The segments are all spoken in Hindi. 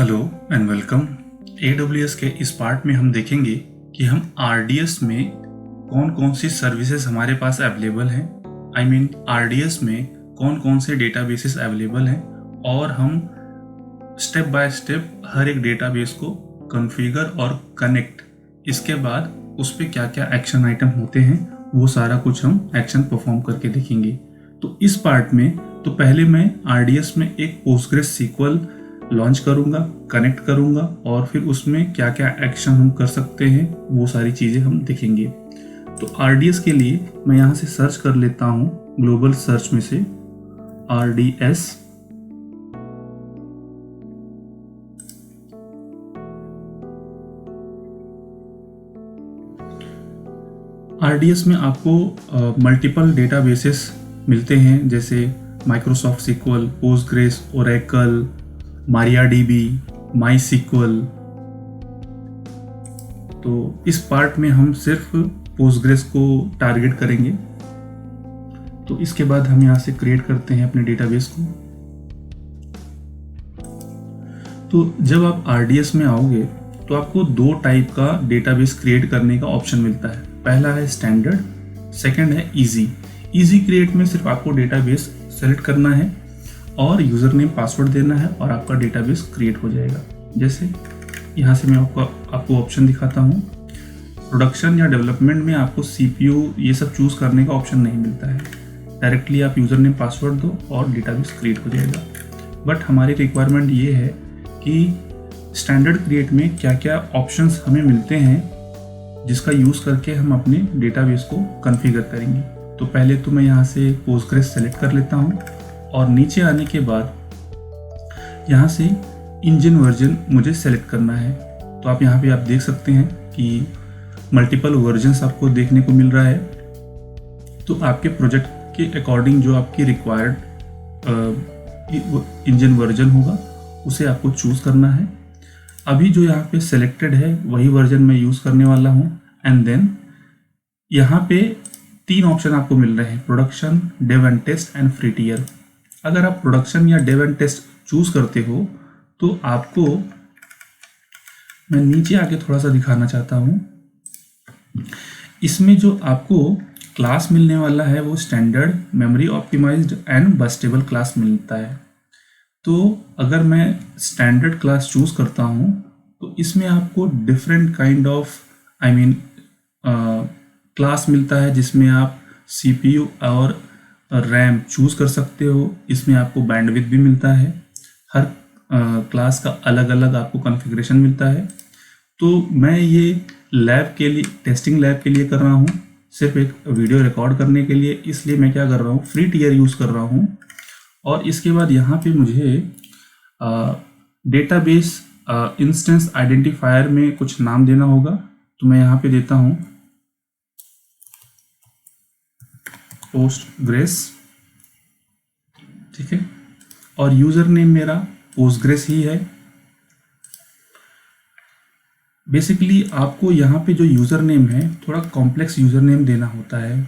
Hello and welcome. AWS के इस पार्ट में हम देखेंगे कि हम RDS में कौन कौन सी सर्विसेज हमारे पास अवेलेबल हैं। RDS में कौन कौन से डेटाबेसेस अवेलेबल हैं और हम स्टेप बाय स्टेप हर एक डेटाबेस को कॉन्फ़िगर और कनेक्ट, इसके बाद उस पर क्या क्या एक्शन आइटम होते हैं वो सारा कुछ हम एक्शन परफॉर्म करके देखेंगे। तो इस पार्ट में तो पहले मैं RDS में एक पोस्टग्रेस SQL लॉन्च करूंगा, कनेक्ट करूंगा और फिर उसमें क्या क्या एक्शन हम कर सकते हैं वो सारी चीज़ें हम देखेंगे। तो RDS के लिए मैं यहाँ से सर्च कर लेता हूँ, ग्लोबल सर्च में से RDS। RDS में आपको मल्टीपल डेटाबेसेस मिलते हैं, जैसे Microsoft SQL, Postgres, Oracle, MariaDB, MySQL। तो इस पार्ट में हम सिर्फ पोस्टग्रेस को टारगेट करेंगे। तो इसके बाद हम यहाँ से क्रिएट करते हैं अपने डेटाबेस को। तो जब आप RDS में आओगे तो आपको दो टाइप का डेटाबेस क्रिएट करने का ऑप्शन मिलता है। पहला है स्टैंडर्ड, सेकंड है इजी। इजी क्रिएट में सिर्फ आपको डेटाबेस सेलेक्ट करना है और यूज़र नेम पासवर्ड देना है और आपका डेटाबेस क्रिएट हो जाएगा। जैसे यहाँ से मैं आपको ऑप्शन दिखाता हूँ। प्रोडक्शन या डेवलपमेंट में आपको CPU ये सब चूज़ करने का ऑप्शन नहीं मिलता है। डायरेक्टली आप यूज़र नेम पासवर्ड दो और डेटाबेस क्रिएट हो जाएगा। बट हमारी रिक्वायरमेंट ये है कि स्टैंडर्ड क्रिएट में क्या क्या ऑप्शंस हमें मिलते हैं जिसका यूज़ करके हम अपने डेटाबेस को कॉन्फ़िगर करेंगे। तो पहले तो मैं यहाँ से पोस्टग्रेस सेलेक्ट कर लेता हूँ और नीचे आने के बाद यहाँ से इंजन वर्जन मुझे सेलेक्ट करना है। तो आप यहाँ पे आप देख सकते हैं कि मल्टीपल वर्जन्स आपको देखने को मिल रहा है। तो आपके प्रोजेक्ट के अकॉर्डिंग जो आपकी रिक्वायर्ड इंजन वर्जन होगा उसे आपको चूज़ करना है। अभी जो यहाँ पे सेलेक्टेड है वही वर्जन मैं यूज़ करने वाला हूँ। एंड देन यहाँ पे 3 ऑप्शन आपको मिल रहे हैं, production, dev and test and free tier. अगर आप प्रोडक्शन या डेव एंड टेस्ट चूज़ करते हो तो आपको मैं नीचे आके थोड़ा सा दिखाना चाहता हूँ। इसमें जो आपको क्लास मिलने वाला है वो standard, memory optimised and burstable class मिलता है। तो अगर मैं स्टैंडर्ड क्लास चूज़ करता हूँ तो इसमें आपको डिफरेंट काइंड ऑफ क्लास मिलता है जिसमें आप CPU और रैम चूज़ कर सकते हो। इसमें आपको बैंडविड्थ भी मिलता है। हर क्लास का अलग अलग आपको कॉन्फ़िगरेशन मिलता है। तो मैं ये लैब के लिए, टेस्टिंग लैब के लिए कर रहा हूँ, सिर्फ एक वीडियो रिकॉर्ड करने के लिए। इसलिए मैं क्या कर रहा हूँ, फ्री टियर यूज़ कर रहा हूँ। और इसके बाद यहाँ पे मुझे डेटाबेस इंस्टेंस आइडेंटिफायर में कुछ नाम देना होगा। तो मैं यहाँ पे देता हूँ पोस्टग्रेस, ठीक है। और यूज़र नेम मेरा पोस्टग्रेस ही है। बेसिकली आपको यहाँ पे जो यूज़र नेम है थोड़ा कॉम्प्लेक्स यूज़र नेम देना होता है।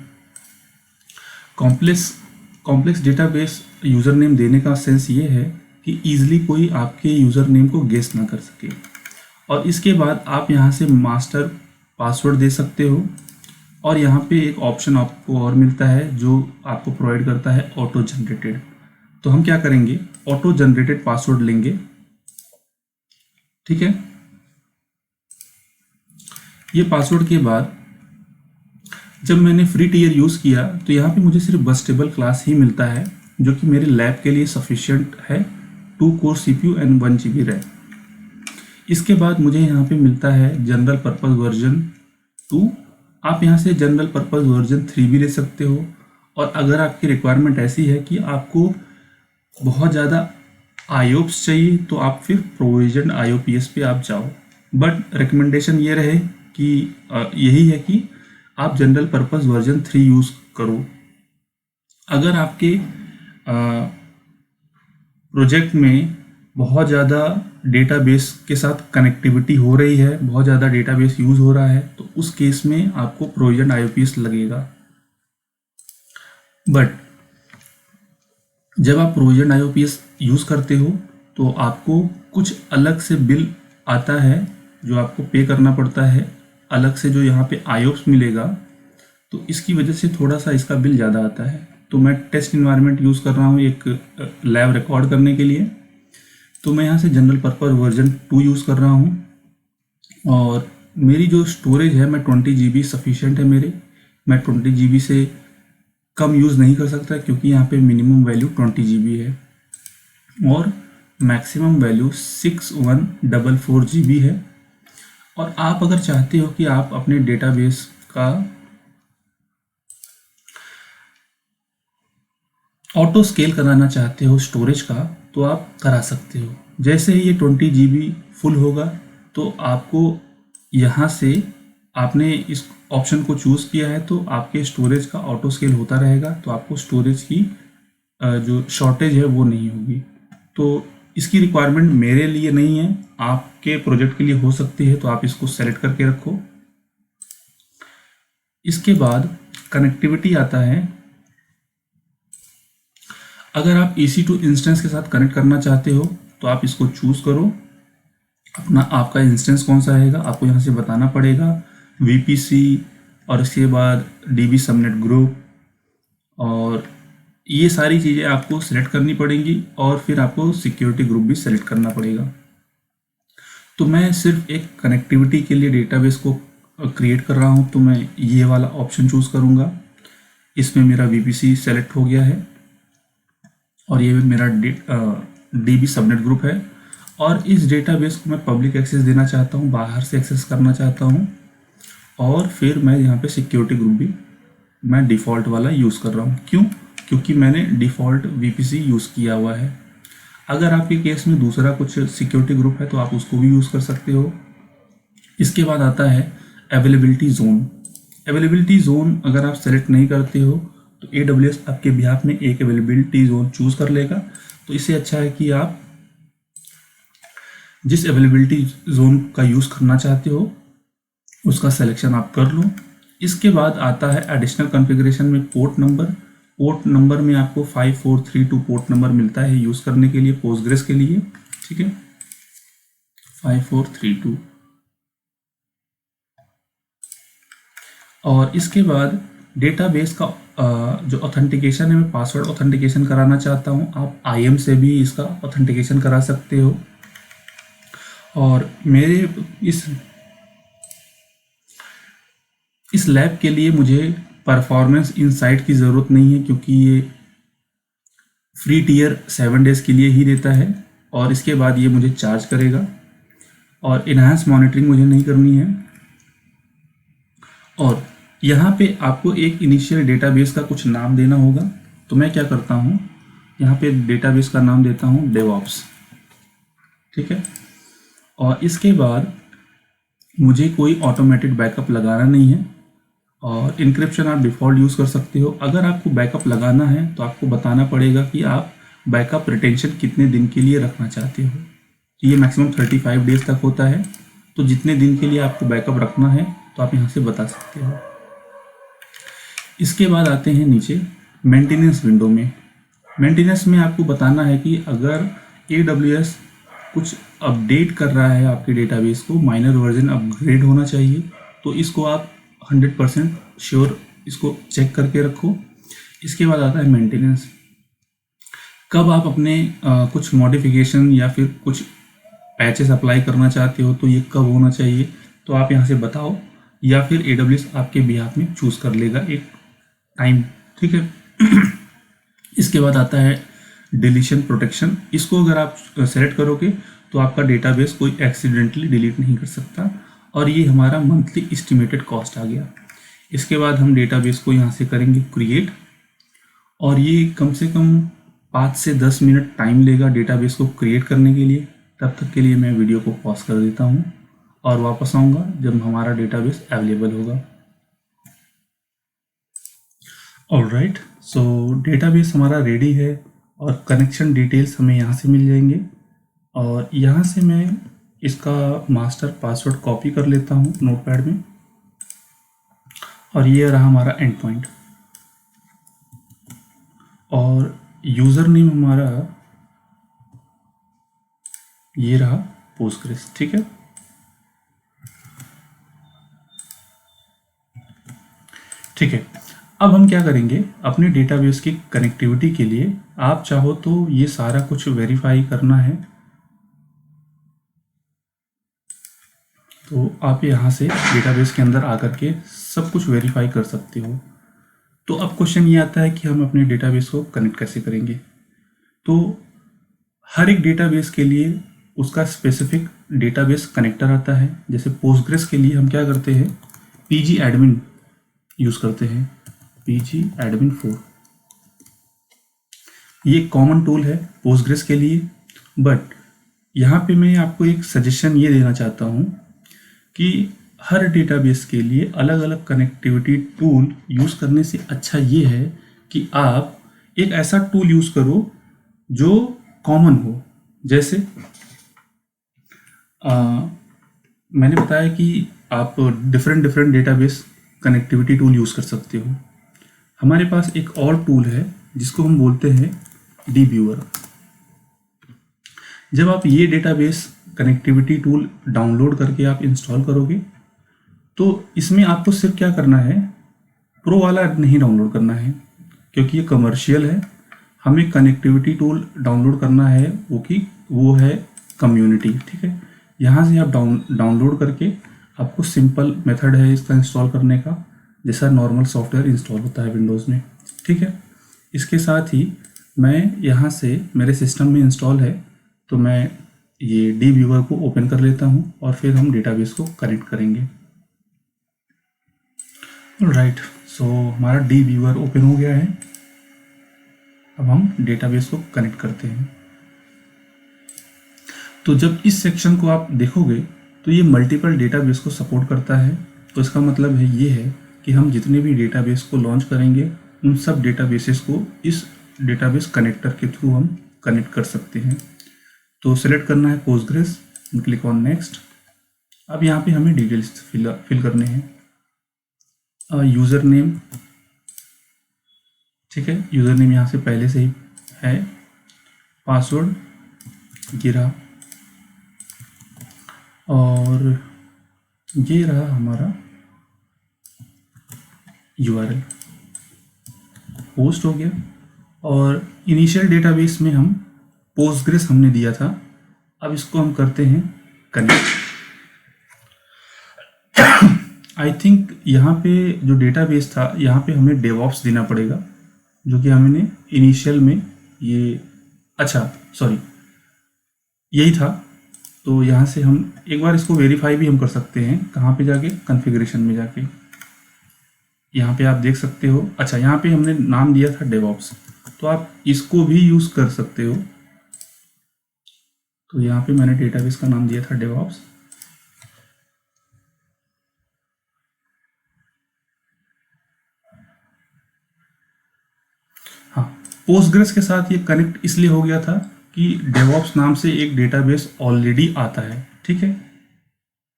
कॉम्प्लेक्स डेटाबेस यूज़र नेम देने का सेंस ये है कि ईजिली कोई आपके यूज़र नेम को गेस ना कर सके। और इसके बाद आप यहाँ से मास्टर पासवर्ड दे सकते हो। और यहाँ पे एक ऑप्शन आपको और मिलता है जो आपको प्रोवाइड करता है ऑटो जनरेटेड। तो हम क्या करेंगे, ऑटो जनरेटेड पासवर्ड लेंगे, ठीक है। ये पासवर्ड के बाद जब मैंने फ्री टियर यूज़ किया तो यहाँ पे मुझे सिर्फ बस्टेबल क्लास ही मिलता है जो कि मेरे लैब के लिए सफिशिएंट है। 2 core CPU and 1 GB RAM. इसके बाद मुझे यहाँ पे मिलता है जनरल पर्पस वर्जन 2। आप यहाँ से जनरल पर्पस वर्जन 3 भी ले सकते हो। और अगर आपकी रिक्वायरमेंट ऐसी है कि आपको बहुत ज़्यादा IOPS चाहिए तो आप फिर प्रोविजन IOPS पे आप जाओ। बट रिकमेंडेशन ये रहे कि यही है कि आप जनरल पर्पस वर्जन 3 यूज़ करो। अगर आपके प्रोजेक्ट में बहुत ज़्यादा डेटाबेस के साथ कनेक्टिविटी हो रही है, बहुत ज़्यादा डेटाबेस यूज़ हो रहा है, तो उस केस में आपको प्रोविजन IOPS लगेगा। बट जब आप प्रोविजन IOPS यूज़ करते हो तो आपको कुछ अलग से बिल आता है जो आपको पे करना पड़ता है, अलग से जो यहाँ पे आयोप्स मिलेगा, तो इसकी वजह से थोड़ा सा इसका बिल ज़्यादा आता है। तो मैं टेस्ट इन्वायरमेंट यूज़ कर रहा हूँ एक लैब रिकॉर्ड करने के लिए, तो मैं यहाँ से जनरल पर्पज़ वर्जन 2 यूज़ कर रहा हूँ। और मेरी जो स्टोरेज है, मैं 20 GB सफिशिएंट है मेरे, मैं 20 GB से कम यूज़ नहीं कर सकता क्योंकि यहाँ पे मिनिमम वैल्यू 20 GB है और मैक्सिमम वैल्यू 6144 GB है। और आप अगर चाहते हो कि आप अपने डेटाबेस का ऑटो स्केल कराना चाहते हो स्टोरेज का, तो आप करा सकते हो। जैसे ही ये 20 GB फुल होगा तो आपको यहाँ से, आपने इस ऑप्शन को चूज़ किया है तो आपके स्टोरेज का ऑटो स्केल होता रहेगा, तो आपको स्टोरेज की जो शॉर्टेज है वो नहीं होगी। तो इसकी रिक्वायरमेंट मेरे लिए नहीं है, आपके प्रोजेक्ट के लिए हो सकती है, तो आप इसको सेलेक्ट करके रखो। इसके बाद कनेक्टिविटी आता है। अगर आप EC2 इंस्टेंस के साथ कनेक्ट करना चाहते हो तो आप इसको चूज़ करो, अपना आपका इंस्टेंस कौन सा रहेगा आपको यहाँ से बताना पड़ेगा, VPC और इसके बाद DB सबनेट ग्रुप, और ये सारी चीज़ें आपको सिलेक्ट करनी पड़ेंगी और फिर आपको सिक्योरिटी ग्रुप भी सेलेक्ट करना पड़ेगा। तो मैं सिर्फ एक कनेक्टिविटी के लिए डेटाबेस को क्रिएट कर रहा हूँ, तो मैं ये वाला ऑप्शन चूज़ करूँगा। इसमें मेरा VPC सेलेक्ट हो गया है और ये मेरा DB सबनेट ग्रुप है। और इस डेटाबेस को मैं पब्लिक एक्सेस देना चाहता हूँ, बाहर से एक्सेस करना चाहता हूँ, और फिर मैं यहाँ पे सिक्योरिटी ग्रुप भी मैं डिफ़ॉल्ट वाला यूज़ कर रहा हूँ। क्यों? क्योंकि मैंने डिफ़ॉल्ट VPC यूज़ किया हुआ है। अगर आपके केस में दूसरा कुछ सिक्योरिटी ग्रुप है तो आप उसको भी यूज़ कर सकते हो। इसके बाद आता है अवेलेबिलिटी जोन। अवेलेबिलिटी जोन अगर आप सेलेक्ट नहीं करते हो तो AWS आपके बिहाफ में एक अवेलेबिलिटी जोन चूज़ कर लेगा। तो इससे अच्छा है कि आप जिस अवेलेबिलिटी जोन का यूज़ करना चाहते हो उसका सिलेक्शन आप कर लो। इसके बाद आता है एडिशनल कॉन्फ़िगरेशन में पोर्ट नंबर। पोर्ट नंबर में आपको 5432 पोर्ट नंबर मिलता है यूज़ करने के लिए पोस्टग्रेस के लिए, ठीक है, 5432। और इसके बाद डेटाबेस का जो ऑथेंटिकेशन है, मैं पासवर्ड ऑथेंटिकेशन कराना चाहता हूँ, आप IAM से भी इसका ऑथेंटिकेशन करा सकते हो। और मेरे इस लैब के लिए मुझे परफॉर्मेंस इनसाइट की ज़रूरत नहीं है क्योंकि ये फ्री टियर 7 डेज़ के लिए ही देता है और इसके बाद ये मुझे चार्ज करेगा। और इनहांस मॉनिटरिंग मुझे नहीं करनी है। और यहाँ पे आपको एक इनिशियल डेटाबेस का कुछ नाम देना होगा, तो मैं क्या करता हूँ, यहाँ पे डेटाबेस का नाम देता हूँ DevOps, ठीक है। और इसके बाद मुझे कोई ऑटोमेटेड बैकअप लगाना नहीं है और इनक्रिप्शन आप डिफ़ॉल्ट यूज़ कर सकते हो। अगर आपको बैकअप लगाना है तो आपको बताना पड़ेगा कि आप बैकअप रिटेंशन कितने दिन के लिए रखना चाहते हो। तो ये मैक्सिमम 35 डेज़ तक होता है, तो जितने दिन के लिए आपको बैकअप रखना है तो आप यहाँ से बता सकते हो। इसके बाद आते हैं नीचे मेंटेनेंस विंडो में। मेंटेनेंस में आपको बताना है कि अगर AWS कुछ अपडेट कर रहा है आपके डेटाबेस को, माइनर वर्जन अपग्रेड होना चाहिए, तो इसको आप 100% श्योर इसको चेक करके रखो। इसके बाद आता है मेंटेनेंस। कब आप अपने कुछ मॉडिफिकेशन या फिर कुछ पैचेस अप्लाई करना चाहते हो तो ये कब होना चाहिए, तो आप यहाँ से बताओ, या फिर AWS आपके बिहाफ में चूज़ कर लेगा एक टाइम, ठीक है। इसके बाद आता है डिलीशन प्रोटेक्शन। इसको अगर आप सेलेक्ट करोगे तो आपका डेटाबेस कोई एक्सीडेंटली डिलीट नहीं कर सकता। और ये हमारा मंथली एस्टिमेटेड कॉस्ट आ गया। इसके बाद हम डेटाबेस को यहाँ से करेंगे क्रिएट, और ये कम से कम 5 से 10 मिनट टाइम लेगा डेटाबेस को क्रिएट करने के लिए। तब तक के लिए मैं वीडियो को पॉज कर देता हूँ और वापस आऊँगा जब हमारा डेटाबेस अवेलेबल होगा। ऑलराइट, सो डेटाबेस हमारा रेडी है और कनेक्शन डिटेल्स हमें यहाँ से मिल जाएंगे। और यहाँ से मैं इसका मास्टर पासवर्ड कॉपी कर लेता हूँ नोटपैड में, और ये रहा हमारा एंड पॉइंट। और यूज़र नेम हमारा ये रहा पोस्टग्रेस, ठीक है। ठीक है, अब हम क्या करेंगे, अपने डेटाबेस की कनेक्टिविटी के लिए आप चाहो तो ये सारा कुछ वेरीफाई करना है, तो आप यहाँ से डेटाबेस के अंदर आकर के सब कुछ वेरीफाई कर सकते हो। तो अब क्वेश्चन ये आता है कि हम अपने डेटाबेस को कनेक्ट कैसे करेंगे। तो हर एक डेटाबेस के लिए उसका स्पेसिफिक डेटाबेस कनेक्टर आता है। जैसे पोस्टग्रेस के लिए हम क्या करते हैं, पीजी एडमिन यूज़ करते हैं, पीजी एडमिन 4। ये कॉमन टूल है पोस्टग्रेस के लिए, बट यहाँ पे मैं आपको एक सजेशन ये देना चाहता हूँ कि हर डेटाबेस के लिए अलग अलग कनेक्टिविटी टूल यूज़ करने से अच्छा ये है कि आप एक ऐसा टूल यूज़ करो जो कॉमन हो। जैसे मैंने बताया कि आप different database connectivity tool use कर सकते हो। हमारे पास एक और टूल है जिसको हम बोलते हैं डीव्यूअर। जब आप ये डेटाबेस कनेक्टिविटी टूल डाउनलोड करके आप इंस्टॉल करोगे तो इसमें आपको सिर्फ क्या करना है, प्रो वाला नहीं डाउनलोड करना है क्योंकि ये कमर्शियल है। हमें कनेक्टिविटी टूल डाउनलोड करना है वो है कम्युनिटी, ठीक है। यहाँ से आप डाउनलोड करके, आपको सिंपल मेथड है इसका इंस्टॉल करने का, जैसा नॉर्मल सॉफ्टवेयर इंस्टॉल होता है विंडोज़ में, ठीक है। इसके साथ ही मैं यहाँ से, मेरे सिस्टम में इंस्टॉल है तो मैं ये डीव्यूअर को ओपन कर लेता हूँ और फिर हम डेटाबेस को कनेक्ट करेंगे। राइट, सो हमारा डीव्यूअर ओपन हो गया है। अब हम डेटाबेस को कनेक्ट करते हैं। तो जब इस सेक्शन को आप देखोगे तो ये मल्टीपल डेटाबेस को सपोर्ट करता है। तो इसका मतलब है ये है कि हम जितने भी डेटाबेस को लॉन्च करेंगे उन सब डेटाबेसेस को इस डेटाबेस कनेक्टर के थ्रू हम कनेक्ट कर सकते हैं। तो सेलेक्ट करना है पोस्टग्रेस, क्लिक ऑन नेक्स्ट। अब यहाँ पे हमें डिटेल्स फिल करने हैं। यूज़र नेम, ठीक है, यूज़र नेम यहाँ से पहले से ही है। पासवर्ड ये रहा, और ये रहा हमारा URL। होस्ट हो गया, और इनिशियल डेटाबेस में हम पोस्टग्रेस हमने दिया था। अब इसको हम करते हैं कनेक्ट। आई थिंक यहाँ पे जो डेटाबेस था, यहाँ पे हमें डेवऑप्स देना पड़ेगा, जो कि हमने इनिशियल में ये, अच्छा सॉरी, यही था। तो यहाँ से हम एक बार इसको वेरीफाई भी हम कर सकते हैं। कहाँ पे जाके, कॉन्फ़िगरेशन में जाके यहाँ पे आप देख सकते हो। अच्छा, यहाँ पे हमने नाम दिया था डेवऑप्स, तो आप इसको भी यूज़ कर सकते हो। तो यहाँ पे मैंने डेटाबेस का नाम दिया था डेवऑप्स। हाँ, पोस्टग्रेस के साथ ये कनेक्ट इसलिए हो गया था कि डेवऑप्स नाम से एक डेटाबेस ऑलरेडी आता है, ठीक है।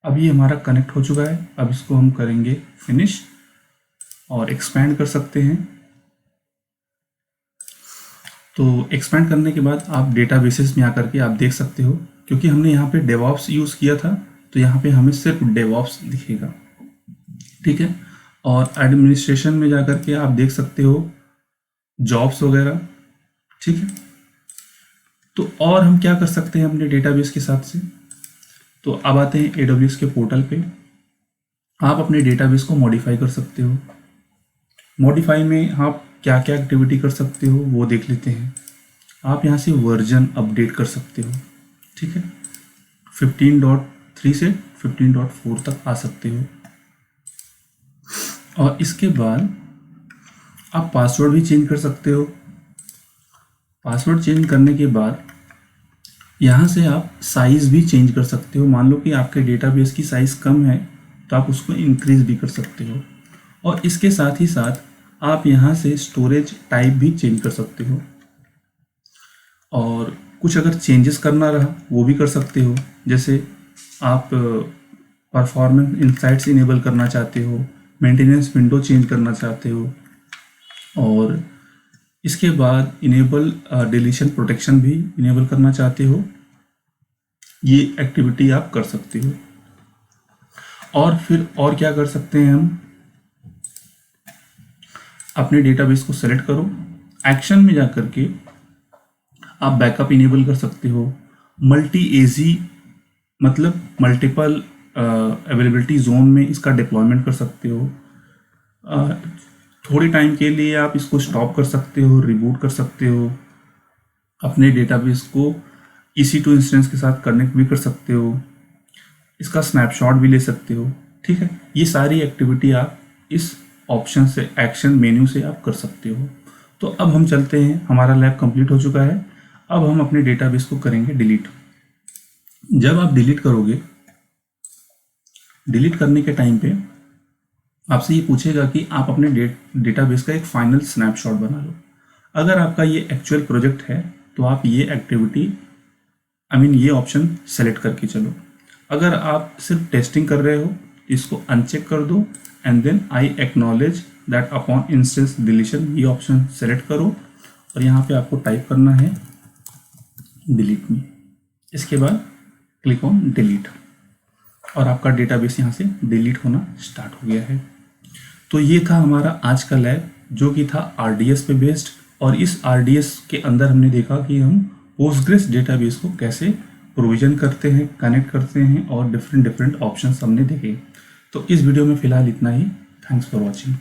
अब ये हमारा कनेक्ट हो चुका है। अब इसको हम करेंगे फिनिश और एक्सपैंड कर सकते हैं। तो एक्सपैंड करने के बाद आप डेटाबेसेस में आकर के आप देख सकते हो, क्योंकि हमने यहाँ पे डेवऑप्स यूज़ किया था तो यहाँ पे हमें सिर्फ डेवऑप्स दिखेगा, ठीक है। और एडमिनिस्ट्रेशन में जाकर के आप देख सकते हो जॉब्स वगैरह, ठीक है। तो और हम क्या कर सकते हैं अपने डेटाबेस के साथ से, तो अब आते हैं AWS के पोर्टल पे। आप अपने डेटाबेस को मॉडिफाई कर सकते हो। मॉडिफाई में आप क्या क्या एक्टिविटी कर सकते हो वो देख लेते हैं। आप यहाँ से वर्जन अपडेट कर सकते हो, ठीक है। 15.3 से 15.4 तक आ सकते हो। और इसके बाद आप पासवर्ड भी चेंज कर सकते हो। पासवर्ड चेंज करने के बाद यहाँ से आप साइज़ भी चेंज कर सकते हो। मान लो कि आपके डेटाबेस की साइज़ कम है तो आप उसको इंक्रीज़ भी कर सकते हो। और इसके साथ ही साथ आप यहाँ से स्टोरेज टाइप भी चेंज कर सकते हो। और कुछ अगर चेंजेस करना रहा वो भी कर सकते हो। जैसे आप परफॉर्मेंस इनसाइट्स इनेबल करना चाहते हो, मेंटेनेंस विंडो चेंज करना चाहते हो, और इसके बाद इनेबल डिलीशन प्रोटेक्शन भी इनेबल करना चाहते हो, ये एक्टिविटी आप कर सकते हो। और फिर और क्या कर सकते हैं हम, अपने डेटाबेस को सेलेक्ट करो, एक्शन में जाकर के आप बैकअप इनेबल कर सकते हो, मल्टी एजी मतलब मल्टीपल अवेलेबिलिटी जोन में इसका डिप्लॉयमेंट कर सकते हो। थोड़ी टाइम के लिए आप इसको स्टॉप कर सकते हो, रिबूट कर सकते हो, अपने डेटाबेस को EC2 इंस्टेंस के साथ कनेक्ट भी कर सकते हो, इसका स्नैपशॉट भी ले सकते हो। ठीक है, ये सारी एक्टिविटी आप इस ऑप्शन से, एक्शन मेन्यू से आप कर सकते हो। तो अब हम चलते हैं, हमारा लैब कंप्लीट हो चुका है। अब हम अपने डेटाबेस को करेंगे डिलीट। जब आप डिलीट करोगे, डिलीट करने के टाइम पे आपसे ये पूछेगा कि आप अपने डेटाबेस का एक फाइनल स्नैपशॉट बना लो। अगर आपका ये एक्चुअल प्रोजेक्ट है तो आप ये एक्टिविटी ये ऑप्शन सेलेक्ट करके चलो। अगर आप सिर्फ टेस्टिंग कर रहे हो इसको अनचेक कर दो and then I acknowledge that upon instance deletion, ये ऑप्शन सेलेक्ट करो और यहाँ पे आपको टाइप करना है डिलीट मी। इसके बाद क्लिक ऑन डिलीट और आपका डेटाबेस यहाँ से डिलीट होना स्टार्ट हो गया है। तो ये था हमारा आज का लैब जो कि था RDS पे बेस्ड, और इस RDS के अंदर हमने देखा कि हम पोस्टग्रेस डेटाबेस को कैसे प्रोविजन करते हैं, कनेक्ट करते हैं और डिफरेंट ऑप्शंस हमने देखे। तो इस वीडियो में फ़िलहाल इतना ही। Thanks for watching.